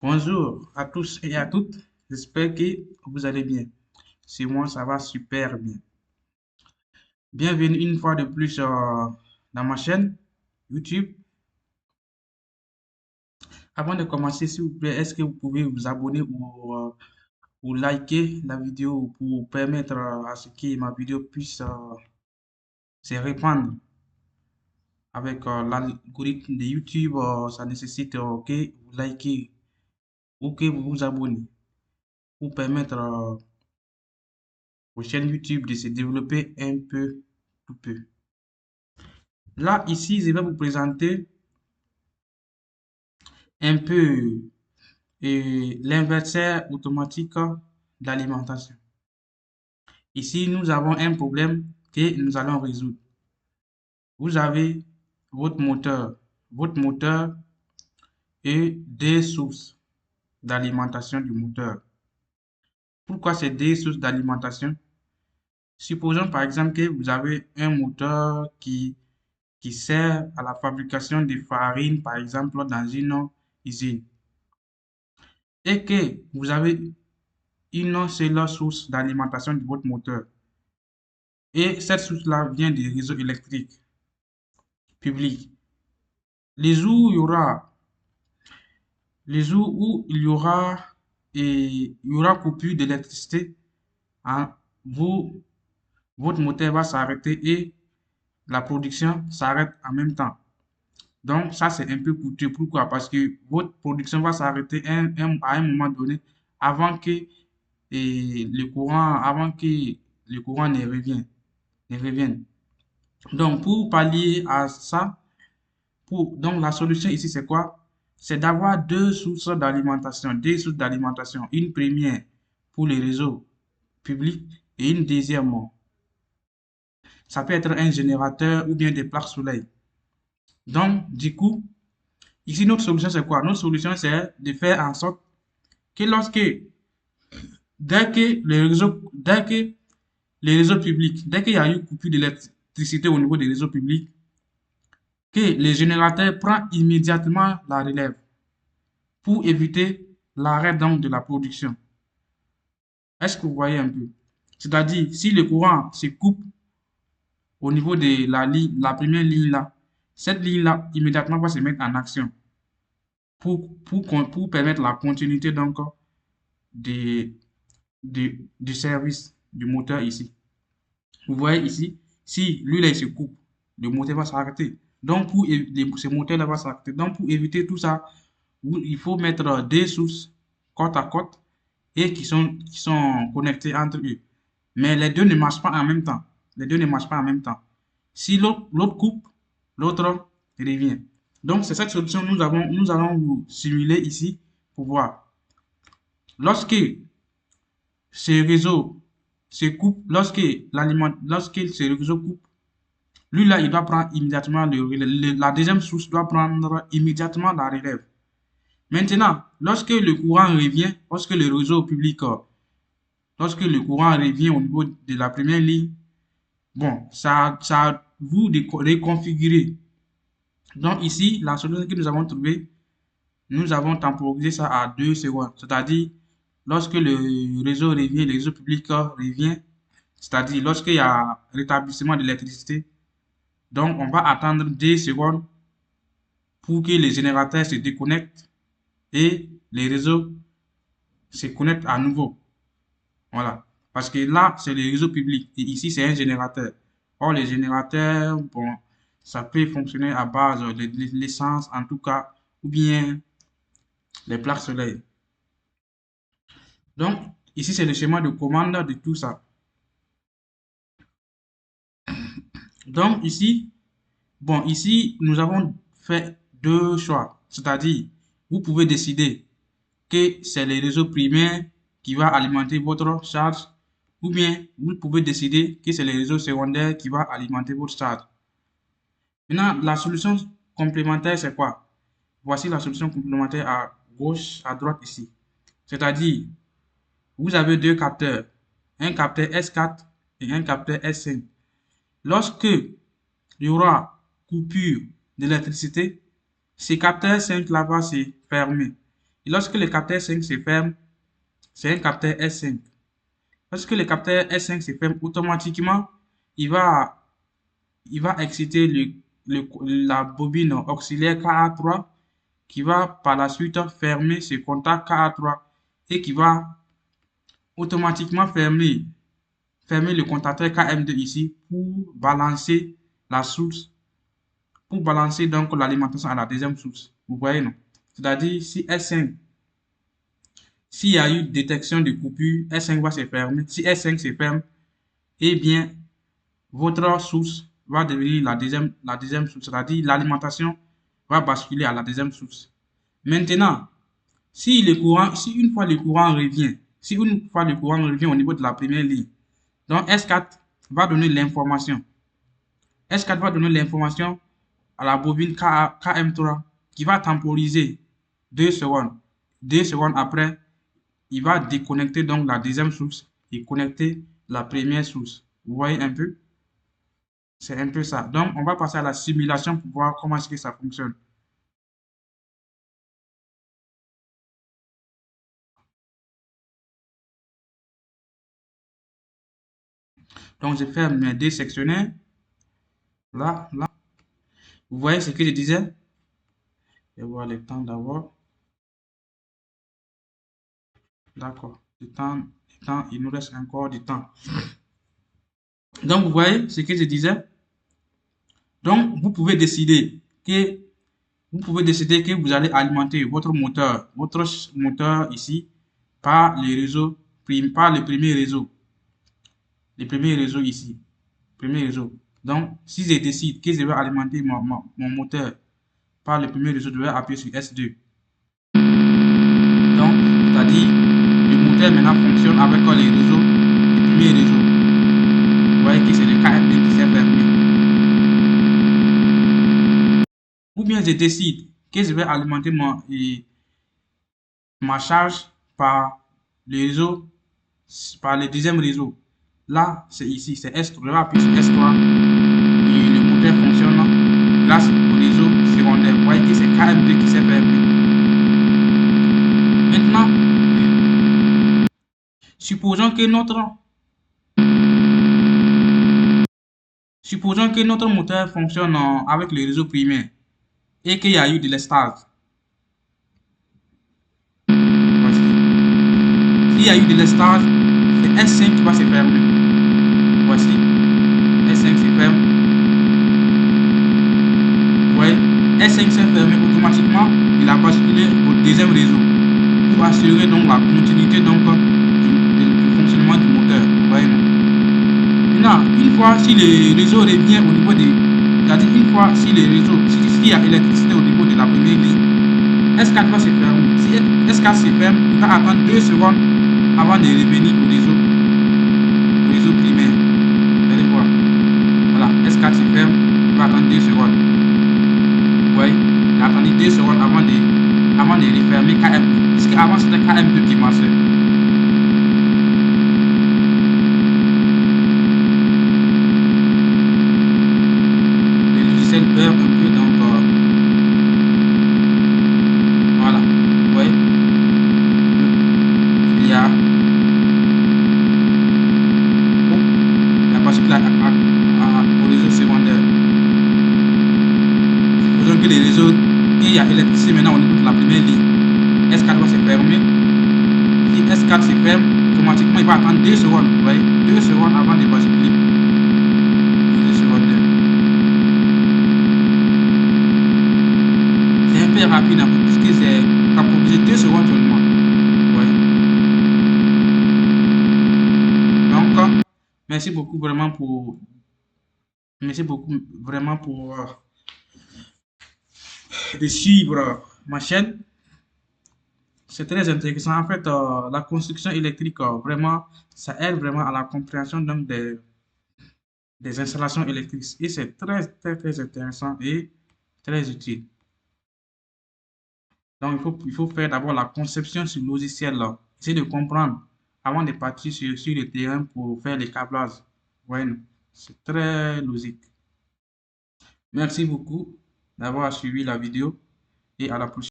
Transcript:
Bonjour à tous et à toutes, j'espère que vous allez bien. Chez moi, ça va super bien. Bienvenue une fois de plus dans ma chaîne YouTube. Avant de commencer, s'il vous plaît, est-ce que vous pouvez vous abonner ou liker la vidéo pour permettre à ce que ma vidéo puisse se répandre avec l'algorithme de YouTube. Ça nécessite que vous likez ou que vous vous abonnez pour permettre aux chaînes YouTube de se développer un peu, tout peu. Là, ici, je vais vous présenter un peu l'inverser automatique d'alimentation. Ici, nous avons un problème que nous allons résoudre. Vous avez votre moteur et des sources d'alimentation du moteur. Pourquoi ces deux sources d'alimentation? Supposons par exemple que vous avez un moteur qui sert à la fabrication de farine, par exemple, dans une usine, et que vous avez une seule source d'alimentation de votre moteur. Et cette source-là vient des réseaux électriques publics. Les jours où il y aura, les jours où il y aura coupure d'électricité, hein, vous, votre moteur va s'arrêter et la production s'arrête en même temps. Donc, ça, c'est un peu coûteux. Pourquoi? Parce que votre production va s'arrêter à un moment donné avant que avant que le courant ne revienne. Donc, pour pallier à ça, donc la solution ici, c'est quoi? C'est d'avoir deux sources d'alimentation, deux sources d'alimentation. Une première pour les réseaux publics et une deuxième, ça peut être un générateur ou bien des plaques soleil. Donc, du coup, ici, notre solution, c'est quoi? Notre solution, c'est de faire en sorte que dès qu'il y a eu coupure d'électricité au niveau des réseaux publics, que les générateurs prennent immédiatement la relève pour éviter l'arrêt donc de la production. Est-ce que vous voyez un peu? C'est-à-dire, si le courant se coupe au niveau de la première ligne là, cette ligne-là immédiatement va se mettre en action pour permettre la continuité donc de, du service du moteur ici. Vous voyez ici, si lui là il se coupe, le moteur va s'arrêter. Donc ce moteur là va s'arrêter. Donc pour éviter tout ça, il faut mettre des sources côte à côte et qui sont connectées entre eux. Mais les deux ne marchent pas en même temps. Les deux ne marchent pas en même temps. Si l'autre coupe, l'autre revient. Donc c'est cette solution que nous allons vous simuler ici pour voir. Lorsque ce réseau se coupe, lorsque ce réseau coupe, lui là, il doit prendre immédiatement la deuxième source doit prendre immédiatement la relève. Maintenant, lorsque le courant revient, lorsque le courant revient au niveau de la première ligne, bon, ça vous de reconfigurer. Donc ici, la solution que nous avons trouvée, nous avons temporisé ça à 2 secondes. C'est-à-dire, lorsque le réseau revient, le réseau public revient, c'est-à-dire lorsqu'il y a rétablissement de l'électricité, donc on va attendre 2 secondes pour que les générateurs se déconnectent et les réseaux se connectent à nouveau. Voilà. Parce que là, c'est le réseau public et ici, c'est un générateur. Or, les générateurs, bon, ça peut fonctionner à base de l'essence, en tout cas, ou bien les plaques solaires. Donc, ici, c'est le schéma de commande de tout ça. Donc, ici, bon, ici, nous avons fait deux choix. C'est-à-dire, vous pouvez décider que c'est le réseau primaire qui va alimenter votre charge, ou bien vous pouvez décider que c'est le réseau secondaire qui va alimenter votre charge. Maintenant, la solution complémentaire, c'est quoi? Voici la solution complémentaire à gauche, à droite ici. C'est-à-dire, vous avez deux capteurs, un capteur S4 et un capteur S5. Lorsque il y aura coupure d'électricité, ces capteurs 5 là va se fermer. Et lorsque le capteur S5 se ferme, c'est un capteur S5. Lorsque le capteur S5 se ferme, automatiquement, il va, il va exciter la bobine auxiliaire KA3 qui va par la suite fermer ce contact KA3 et qui va automatiquement fermer le contacteur KM2 ici pour balancer la source, pour balancer donc l'alimentation à la deuxième source. Vous voyez, non? C'est-à-dire, si S5, s'il y a eu détection de coupure, S5 va se fermer. Si S5 se ferme, eh bien, votre source va devenir la deuxième source, c'est-à-dire l'alimentation va basculer à la deuxième source. Maintenant, si une fois le courant revient, au niveau de la première ligne, donc S4 va donner l'information. S4 va donner l'information à la bobine KM3 qui va temporiser 2 secondes. 2 secondes après, il va déconnecter donc la deuxième source et connecter la première source. Vous voyez un peu? C'est un peu ça. Donc, on va passer à la simulation pour voir comment est-ce que ça fonctionne. Donc, je ferme mes deux sectionnaires. Là, là. Vous voyez ce que je disais? Je vais voir le temps d'abord. D'accord. Il nous reste encore du temps. Donc, vous voyez ce que je disais? Donc, vous pouvez décider que vous allez alimenter votre moteur ici par le réseau, par le premier réseau. Le premier réseau ici. Premier réseau. Donc, si je décide que je vais alimenter mon moteur par le premier réseau, je vais appuyer sur S2. Donc, c'est-à-dire, le moteur maintenant fonctionne avec les réseaux, le premier réseau. Vous voyez que c'est le KM2 qui s'est fermé. Ou bien je décide que je vais alimenter ma charge par le réseau, par le deuxième réseau. Là, c'est ici, c'est S3. Je vais appuyer sur S3 et le moteur fonctionne grâce au réseau secondaire. Vous voyez que c'est KM2 qui s'est fermé. Maintenant, supposons que notre moteur fonctionne avec le réseau primaire et qu'il y a eu de l'estage. Voici. S'il y a eu de l'estage, c'est S5 qui va se fermer. Voici. S5 se ferme. Vous voyez, S5 s'est fermé automatiquement. Il a basculé au deuxième réseau pour assurer donc la continuité donc, du fonctionnement du moteur. Vous voyez, non? Maintenant, une fois si le réseau revient au niveau des. C'est-à-dire, une fois si le réseau, s'il y a électricité au niveau de la première ligne, S4 va se fermer. Si S4 se ferme, il va attendre 2 secondes avant de revenir au réseau primaire. Vous allez voir. Voilà, S4 se ferme, il va attendre 2 secondes. Vous voyez, il a attendu 2 secondes avant de refermer KM2. Puisque avant c'était KM2 qui marchait. Le logiciel perd un peu donc. Voilà, vous voyez, il y a. Oh, il a basculé au réseau secondaire. Supposons que les réseaux, il y a l'électricité maintenant au niveau de la première ligne. S4 va se fermer. Si S4 se ferme, automatiquement il va attendre 2 secondes. Vous voyez, 2 secondes avant de basculer au réseau secondaire. C'est un peu rapide en fait, puisque c'est temporisé 2 secondes seulement. Vous voyez. Donc, merci beaucoup vraiment pour. Merci beaucoup vraiment pour de suivre ma chaîne. C'est très intéressant. En fait, la construction électrique, vraiment, ça aide vraiment à la compréhension donc, des installations électriques. Et c'est très, très, très intéressant et très utile. Donc, il faut faire d'abord la conception sur le logiciel, là. Essayer de comprendre avant de partir sur le terrain pour faire les câblages. Ouais, c'est très logique. Merci beaucoup d'avoir suivi la vidéo et à la prochaine.